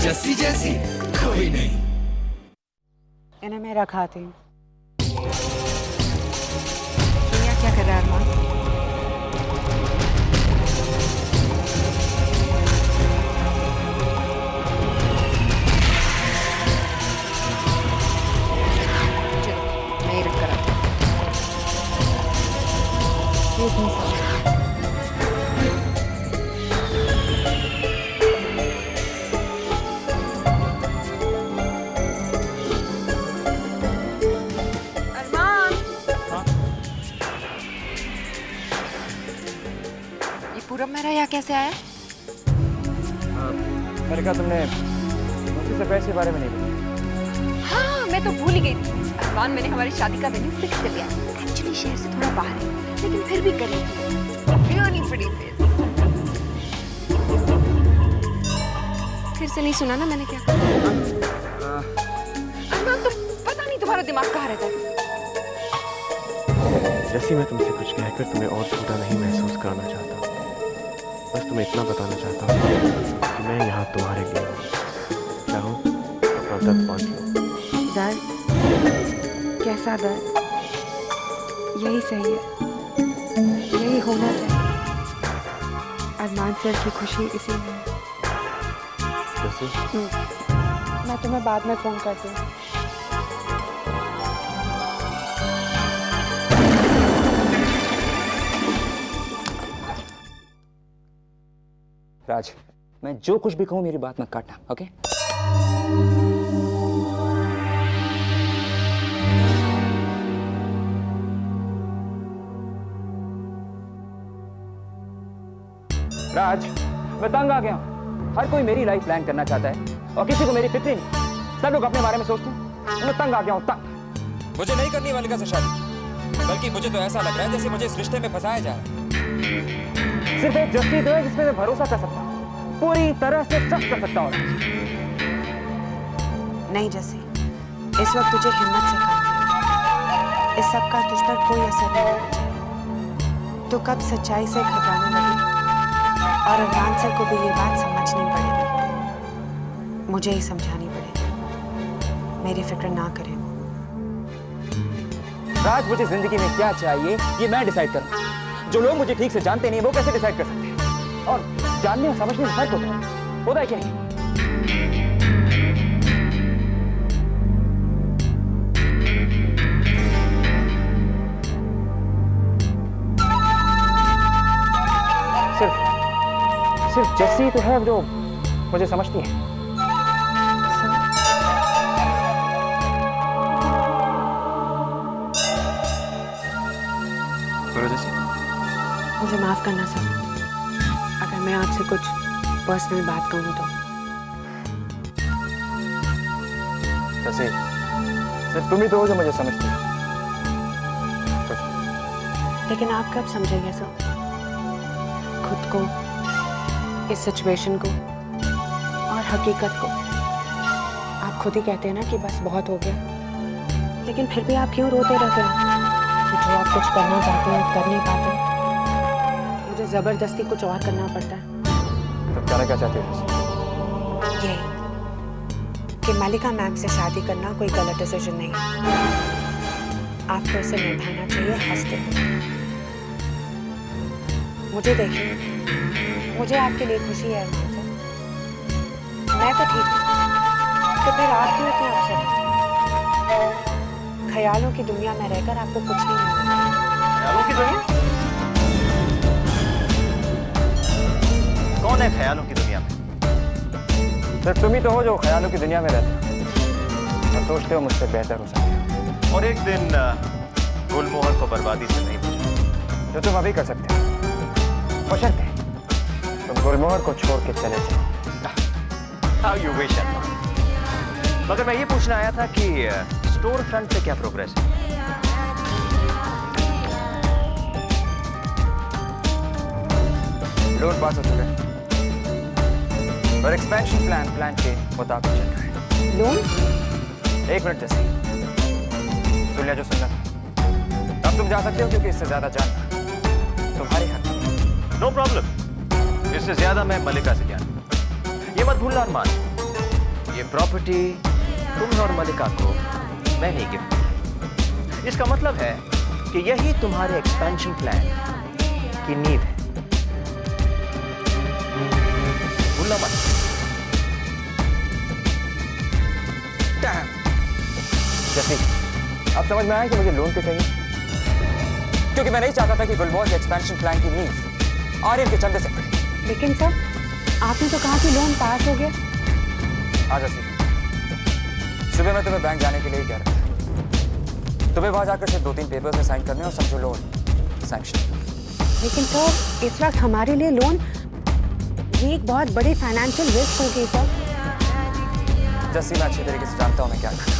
जस्सी जैसी कोई नहीं। इन्हें मैं रखाती हूँ। क्या कर रहा है अरमान? चलो मैं ही रख कर आती हूँ। पूरब मेरा यहाँ कैसे आया? मैंने कहा तुमने मुझसे सरप्राइज के बारे में नहीं बताया। हाँ मैं तो भूल ही गई थी। अरमान मैंने हमारी शादी का वेन्यू फिक्स कर दिया। एक्चुअली शहर से थोड़ा बाहर है लेकिन फिर भी करीब। Really pretty place. फिर से नहीं सुना ना मैंने क्या कहा? अरमान तो पता नहीं तुम्हारा दिमाग कहाँ रहता है। जैसी मैं तुमसे कुछ कहकर तुम्हें और छोटा नहीं महसूस कराना चाहता, बस तुम्हें इतना बताना चाहता हूँ कि मैं यहाँ तुम्हारे लिए हूँ। चाहो तो अपना दर्द बांट लो। दर्द? कैसा दर्द? यही सही है, यही होना चाहिए। अरमान सर की खुशी इसी में है। जैसे? मैं तुम्हें बाद में फोन करती हूँ। राज, मैं जो कुछ भी कहूँ मेरी बात मत काटना, ओके? राज, मैं तंग आ गया हूँ। हर कोई मेरी लाइफ प्लान करना चाहता है और किसी को मेरी फिक्र नहीं। सब लोग अपने बारे में सोचते हैं। मैं तंग आ गया हूँ, तंग। मुझे नहीं करनी मलिका से शादी, बल्कि मुझे तो ऐसा लग रहा है जैसे मुझे इस रिश्ते में फंसाया जा रहा है। सिर्फ एक जस्सी तो है जिसपे मैं भरोसा कर सकता हूँ, पूरी तरह से ट्रस्ट कर सकता हूँ। नहीं जस्सी, इस वक्त तुझे हिम्मत से काम लेना। इस सब का तुझ पर कोई असर नहीं होना चाहिए। तो कब सच्चाई से घबराने लगी और अरमान सर को भी ये बात समझनी पड़ेगी। मुझे ही समझानी पड़ेगी। मेरी फिक्र ना करें। राज, मुझे जिंदगी में क्या चाहिए ये मैं डिसाइड करूँ। जो लोग मुझे ठीक से जानते नहीं वो कैसे डिसाइड कर सकते हैं? और जानने और समझने में फर्क होता है क्या है? सिर्फ जस्सी तो है जो मुझे समझती है। मुझे माफ करना सर, अगर मैं आपसे कुछ पर्सनल बात कहूँ तो। जैसे सिर्फ तुम ही तो हो जो मुझे समझती हो। लेकिन आप कब समझेंगे सर खुद को, इस सिचुएशन को और हकीकत को? आप खुद ही कहते हैं ना कि बस बहुत हो गया, लेकिन फिर भी आप क्यों रोते रहते हैं कि जो आप कुछ करना चाहते हैं कर नहीं पाते? मुझे जबरदस्ती कुछ और करना पड़ता है। तो कहना क्या चाहते हो? यही कि मलिका मैम से शादी करना कोई गलत डिसीजन नहीं है। आपको इसे निभाना चाहिए हंसते हुए। मुझे देखिए, मुझे आपके लिए खुशी है अरमान सर। मैं तो ठीक हूँ, तो फिर आप क्यों इतने अपसेट हैं? ख्यालों की दुनिया में रहकर आपको कुछ नहीं मिलता। ख्यालों की दुनिया? कौन है ख्यालों की दुनिया में? सिर्फ तुम ही तो हो जो ख्यालों की दुनिया में रहते हो और सोचते हो मुझसे बेहतर हो सकते। और एक दिन गुलमोहर को बर्बादी से नहीं बचा। जो तुम अभी कर सकते हो, बशर्ते तुम गुलमोहर को छोड़ के चले जाओ। How you wish, अरमान। मगर मैं ये पूछना आया था कि स्टोर फ्रंट पे क्या प्रोग्रेस है? लोन पास हो चुका है और एक्सपेंशन प्लान के मुताबिक चल रहा है। लोन? एक मिनट जैसे सुन लिया जो सुनना था। अब तुम जा सकते हो क्योंकि इससे ज्यादा जानना तुम्हारे हाथ में। No problem. इससे ज्यादा मैं मलिका से जानता हूं। ये मत भूलना अरमान, ये प्रॉपर्टी तुम और मलिका को मैंने गिफ्ट की। इसका मतलब है कि यही तुम्हारे एक्सपेंशन प्लान की नींव है। भूलना मत। जैसे अब समझ में आया कि मुझे लोन क्यों चाहिए? क्योंकि मैं नहीं चाहता था कि गुलमोहर के एक्सपेंशन प्लान की नींव आर्यन के चंदे से पड़े। लेकिन सर, आपने तो कहा कि लोन पास हो गया। आ जैसी सुबह मैं तुम्हें बैंक जाने के लिए ही कह रहा था। तुम्हें वहां जाकर सिर्फ 2-3 पेपर्स में साइन करने और समझो लोन सैंक्शन। लेकिन सर, इस वक्त हमारे लिए लोन ये एक बहुत बड़ी फाइनेंशियल रिस्क होगी सर। जैसी मैं अच्छी तरीके से जानता हूं मैं क्या करता हूं।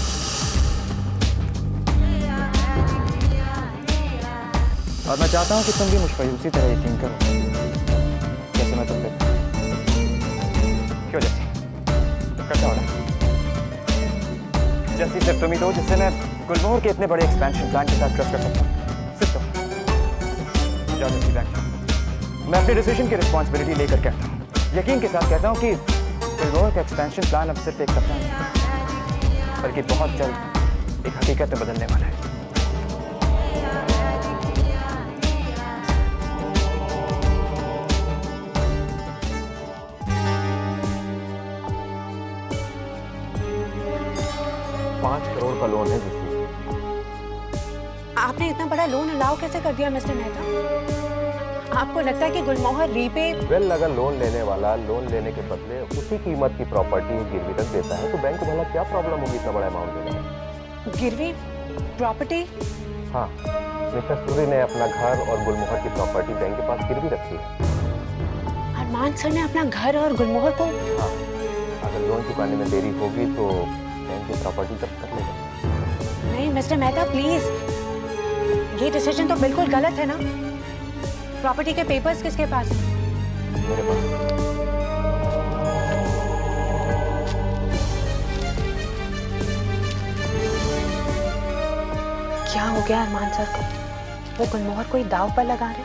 और मैं चाहता हूं कि तुम भी मुझ पर उसी तरह यकीन करो जैसे मैं तुम पे। क्यों जैसी कैसा हो रहा है? जैसी सिर्फ तुम ही दो जिससे मैं गुलमोहर के इतने बड़े एक्सपेंशन प्लान के साथ ट्रस्ट कर सकता हूं। सिर्फ तुम। जाओ जैसी बैंक। मैं अपनी डिसीजन की रिस्पॉन्सिबिलिटी लेकर कहता हूं, यकीन के साथ कहता हूं कि गुलमोहर का एक्सपेंशन प्लान अब सिर्फ एक सपना नहीं बल्कि बहुत जल्द एक हकीकत में बदलने वाला है। का लोन है जिसमें आपने इतना बड़ा लोन अलाउ कैसे कर दिया मिस्टर मेहता? आपको लगता है कि गुलमोहर रीपे? वेल, अगर लोन लेने वाला लोन लेने के बदले उसी कीमत की प्रॉपर्टी गिरवी रख देता है तो बैंक को भला क्या प्रॉब्लम होगी इतना बड़ा अमाउंट देने में? गिरवी प्रॉपर्टी? हाँ, मिस्टर सूरी ने अपना घर और गुलमोहर की प्रॉपर्टी बैंक के पास गिरवी रखी है। अरमान सर ने अपना घर और गुलमोहर को? हाँ, अगर लोन चुकाने में देरी होगी तो बैंक की प्रॉपर्टी जब्त कर लेगा। नहीं मिस्टर मेहता, प्लीज, ये डिसीजन तो बिल्कुल गलत है ना। प्रॉपर्टी के पेपर्स किसके पास हैं? मेरे पास। क्या हो गया अरमान सर को? वो गुलमोहर को ही दाव पर लगा रहे?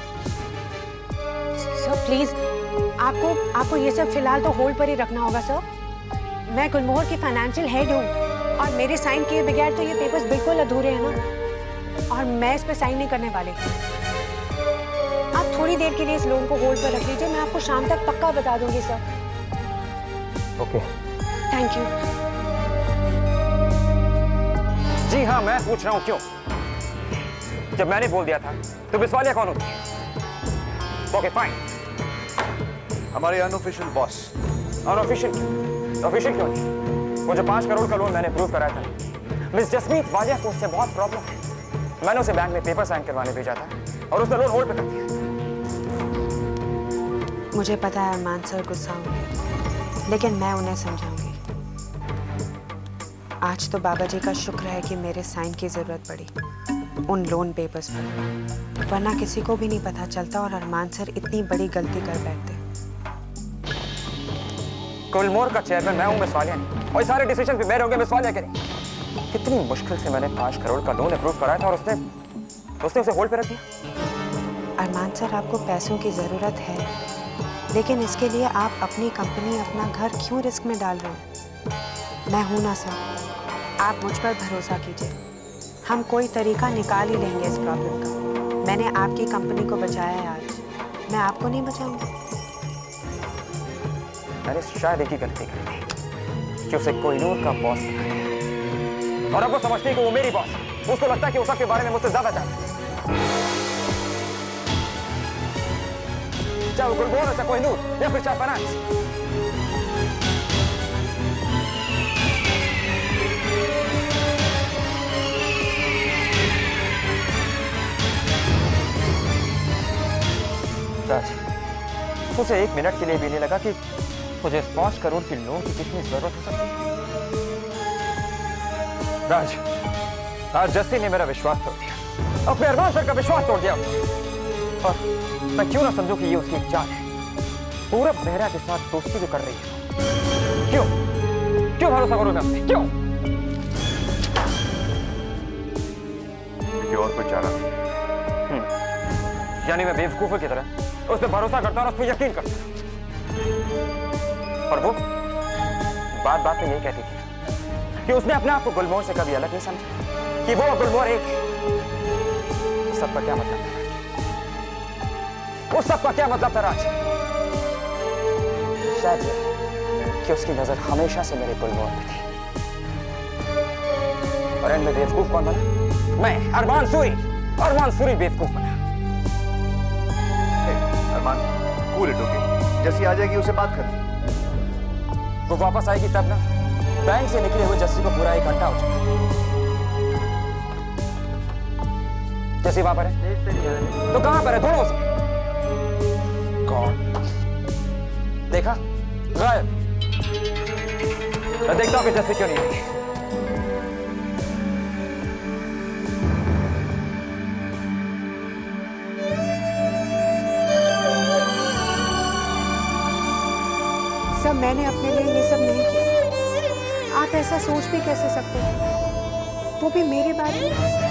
सर प्लीज, आपको ये सब फिलहाल तो होल्ड पर ही रखना होगा सर। मैं गुलमोहर की फाइनेंशियल हेड हूँ और मेरे साइन किए बगैर तो ये पेपर्स बिल्कुल अधूरे हैं ना, और मैं इस पर साइन नहीं करने वाली। आप थोड़ी देर के लिए इस लोन को होल्ड पर रख लीजिए, मैं आपको शाम तक पक्का बता दूंगी सर। ओके। Thank you. जी हाँ, मैं पूछ रहा हूँ क्यों? जब मैंने बोल दिया था तो बिस्वालिया कौन होती है? ओके फाइन, हमारे अनऑफिशियल बॉस। अनऑफिशियल क्यों? ऑफिशियल क्यों नहीं? वो जो 5 करोड़ का लोन मैंने अप्रूव कराया था, मिस जसमीत वालिया को उससे बहुत प्रॉब्लम है। मैंने उसे बैंक में पेपर साइन करवाने भेजा था और उसने लोन होल्ड पे कर दिया। मुझे पता है अरमान सर गुस्सा होंगे, लेकिन मैं उन्हें समझाऊंगी। आज तो बाबा जी का शुक्र है कि मेरे साइन की जरूरत पड़ी उन लोन पेपर्स पर, वरना किसी को भी नहीं पता चलता और अरमान सर इतनी बड़ी गलती कर बैठते। गुलमोहर का चेयरमैन मैं हूं, मिस वालिया नहीं, और सारे डिसीजन पे मेरे होंगे, मिस वालिया के नहीं। कितनी मुश्किल से मैंने 5 करोड़ का लोन अप्रूव कराया था और उसने उसे होल्ड पे रख दिया। अरमान सर, आपको पैसों की जरूरत है, लेकिन इसके लिए आप अपनी कंपनी, अपना घर क्यों रिस्क में डाल रहे हो? मैं हूं ना सर, आप मुझ पर भरोसा कीजिए, हम कोई तरीका निकाल ही लेंगे इस प्रॉब्लम का। मैंने आपकी कंपनी को बचाया है, आज मैं आपको नहीं बचाऊंगी? मैंने शायद एक ही गलती की थी कि उसे कोहिनूर का बॉस बनाया, और अब वो समझती है कि वो मेरी बॉस है। उसको लगता है कि वो सबके बारे में मुझसे ज्यादा जानती है, चाहे वो गुलमोहर हो, चाहे कोहिनूर या फिर चाहे फाइनेंस। राज, उसे 1 मिनट के लिए भी नहीं लगा कि मुझे 5 करोड़ की लोन की कितनी जरूरत हो सकती है। राज, आज जस्सी ने मेरा विश्वास तोड़ दिया, अपने अरमान सर का विश्वास तोड़ दिया, और मैं क्यों ना समझूं कि ये उसकी एक चाल है। पूरब मेहरा के साथ दोस्ती जो कर रही है, क्यों भरोसा करूं मैं उससे? क्यों? क्योंकि और कोई चारा नहीं। यानी मैं बेवकूफों की तरह उस पर भरोसा करता और उस पर यकीन करता, और बात बात पे यही कहती थी कि उसने अपने आप को गुलमोहर से कभी अलग नहीं समझा, कि वो और गुलमोहर एक है। उस सब का क्या मतलब था राज? उस सब का क्या मतलब था राज? शायद ये कि उसकी नजर हमेशा से मेरे गुलमोहर पे थी। और एंड में बेवकूफ कौन बना? मैं, अरमान सूरी। अरमान सूरी बेवकूफ बना। अरमान, कूल इट, ओके? जैसी आ जाएगी उसे बात कर। वो वापस आएगी तब ना। बैंक से निकले हुए जस्सी को पूरा 1 घंटा हो चुका। जस्सी वहां पर है? तो कहां पर है? ढूंढो उसे। कौन? देखा? गायब। मैं देखता हूं कि जस्सी क्यों नहीं आई। सब मैंने अपने लिए ये सब नहीं किया। आप ऐसा सोच भी कैसे सकते हैं, वो भी मेरे बारे में?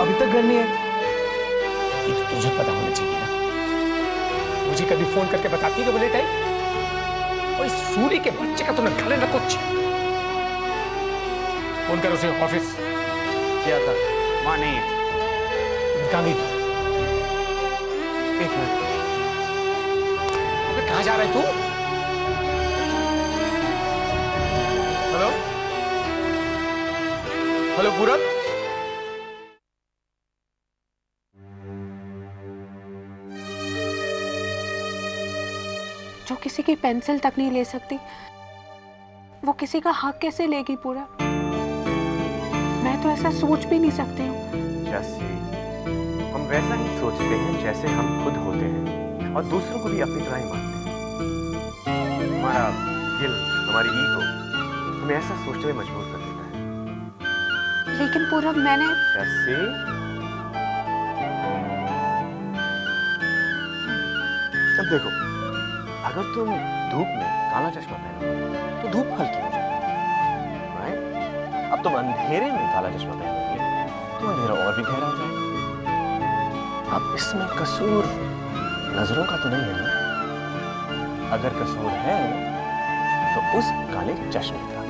अभी तक घर नहीं है? ये तो तुझे पता होना चाहिए ना। मुझे कभी फोन करके बताती कि वो लेट आई? और इस सूरी के बच्चे का तूने घर न कुछ। फोन कर उसे ऑफिस। किया था, वहां नहीं है। कहाँ गई थी? 1 मिनट। अबे कहाँ जा रहा है तू? हेलो हेलो पूरब। जो किसी की पेंसिल तक नहीं ले सकती, वो किसी का हक कैसे लेगी पूरा? मैं तो ऐसा सोच भी नहीं सकती हूँ। जैसे हम वैसा ही सोचते हैं जैसे हम खुद होते हैं, और दूसरों को भी अपनी तरह ही मानते हैं। हमारा दिल, हमारी ईगो हमें ऐसा सोचने में मजबूर कर देता है। लेकिन पूरा मैंने जैसे अब देखो, अगर तुम धूप में काला चश्मा पहनो तो धूप हल्की हो जाएगी, राइट? अब तुम अंधेरे में काला चश्मा पहनोगे तो अंधेरा और भी गहरा हो जाएगा। अब इसमें कसूर नजरों का तो नहीं है ना? अगर कसूर है तो उस काले चश्मे का।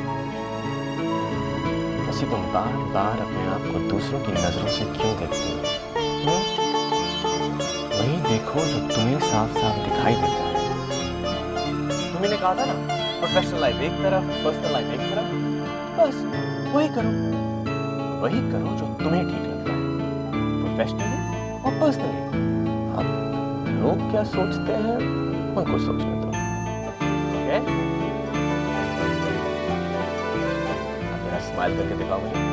जैसे तुम बार बार अपने आप को दूसरों की नजरों से क्यों देखते हो? वही देखो जो तुम्हें साफ साफ दिखाई देता है। तुमने कहा था ना, प्रोफेशनल लाइफ एक तरफ, पर्सनल लाइफ एक तरफ। बस वही करो जो तुम्हें ठीक लगता है, प्रोफेशनली और पर्सनली। अब लोग क्या सोचते हैं उनको सोचने दो, ओके? अब जरा स्माइल करके दिखाओ मुझे।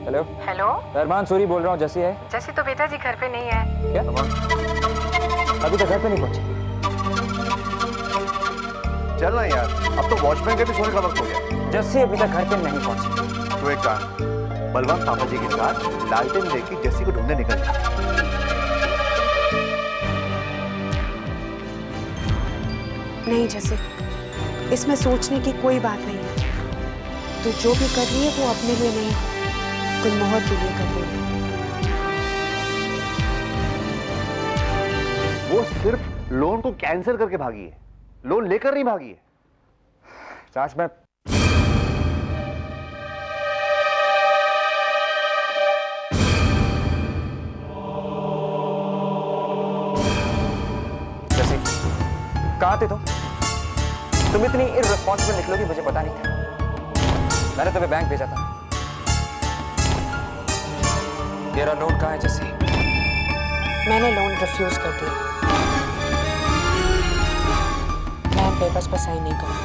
हेलो हेलो, अरमान सूरी बोल रहा हूँ। जैसी है? जैसे तो बेटा जी घर पे नहीं है। क्या? अभी तक घर पे नहीं पहुंची। चलना यार, अब तो वॉचमैन के भी सोने का वक्त हो गया। जस्सी अभी तक घर पे नहीं पहुंची। तो एक काम, बलवंत पापा जी के साथ लालटेन लेके जस्सी को ढूंढने निकल जा। नहीं जैसे, इसमें सोचने की कोई बात नहीं है। तो जो भी कर रही है वो अपने लिए नहीं, गुलमोहर के लिए कर रही है। वो सिर्फ लोन को कैंसिल करके भागी है, लोन लेकर नहीं भागी है। राज, मैं जैसे कहाँ थे तुम इतनी इररिस्पॉन्सिबल निकलोगी मुझे पता नहीं था। मैंने तुम्हें बैंक भेजा था। तेरा लोन कहाँ है जैसे? मैंने लोन रिफ्यूज कर दिया। मैं पेपर्स पर साइन नहीं करूंगा।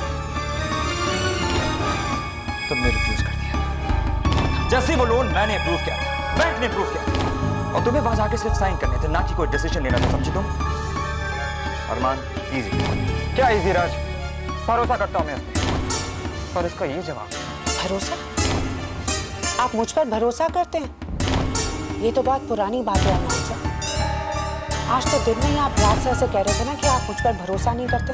तुमने रिफ्यूज कर दिया। जैसे वो लोन मैंने अप्रूव किया था, बैंक ने अप्रूव किया था। और तुम्हें वहां जाके सिर्फ साइन करने थे, ना कि कोई डिसीजन लेना था, समझी तुम? अरमान इजी। क्या इजी राज? भरोसा करता हूं मैं इस पर। पर इसका ये जवाब। भरोसा? आप मुझ पर भरोसा करते हैं? ये तो बहुत पुरानी बात है अरमान सर। आज तो दिन में ही आप रात से ऐसे कह रहे थे ना कि आप मुझ पर भरोसा नहीं करते।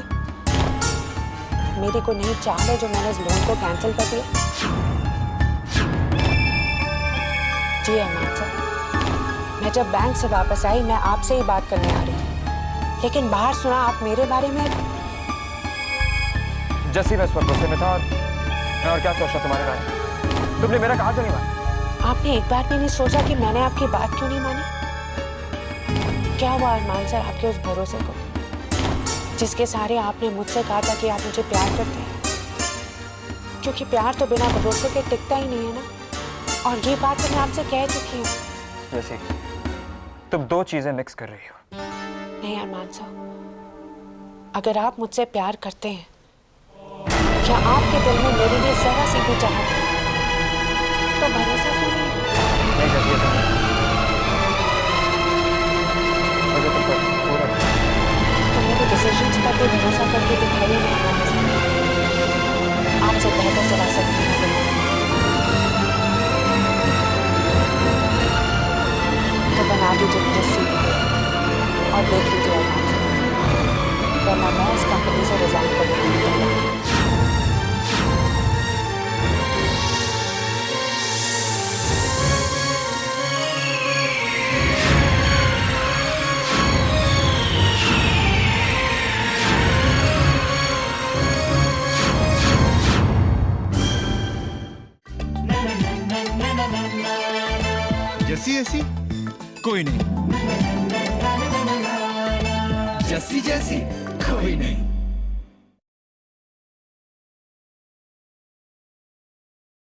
मेरी कोई नई चाल है जो मैंने इस लोन को कैंसिल कर दिया? जी अरमान सर, मैं जब बैंक से वापस आई मैं आपसे ही बात करने आ रही थी, लेकिन बाहर सुना आप मेरे बारे में। जैसी मैं इस वक्त गुस्से में था और मैं और क्या सोचता तुम्हारे बारे में? तुमने मेरा कहा तो नहीं माना। आपने एक बार भी नहीं सोचा कि मैंने आपकी बात क्यों नहीं मानी? क्या हुआ अरमान सर आपके उस भरोसे को, जिसके सहारे आपने मुझसे कहा था कि आप मुझे प्यार करते हैं? क्योंकि प्यार तो बिना भरोसे के टिकता ही नहीं है ना, और ये बात तो मैं आपसे कह चुकी हूँ। जैसे तुम दो चीजें मिक्स कर रही हो। नहीं अरमान साहब, अगर आप मुझसे प्यार करते हैं, क्या आपके दिल में मेरे लिए जरा सी भी चाहत है, तो भरोसा क्यों नहीं? नहीं जैसे ऐसा नहीं। मुझे तुम पर पूरा तो मेरे डिसीजंस पर भी भरोसा करके दिखाइए ना अरमान साहब। आपसे बेहतर चला सकती हूँ तो बना दीजिए मुझे सीट और देख लीजिए अरमान साहब, वरना मैं इस कंपनी से रिजाइन करने के लिए तैयार हूँ। जैसी ऐसी कोई नहीं, जैसी जैसी कोई नहीं।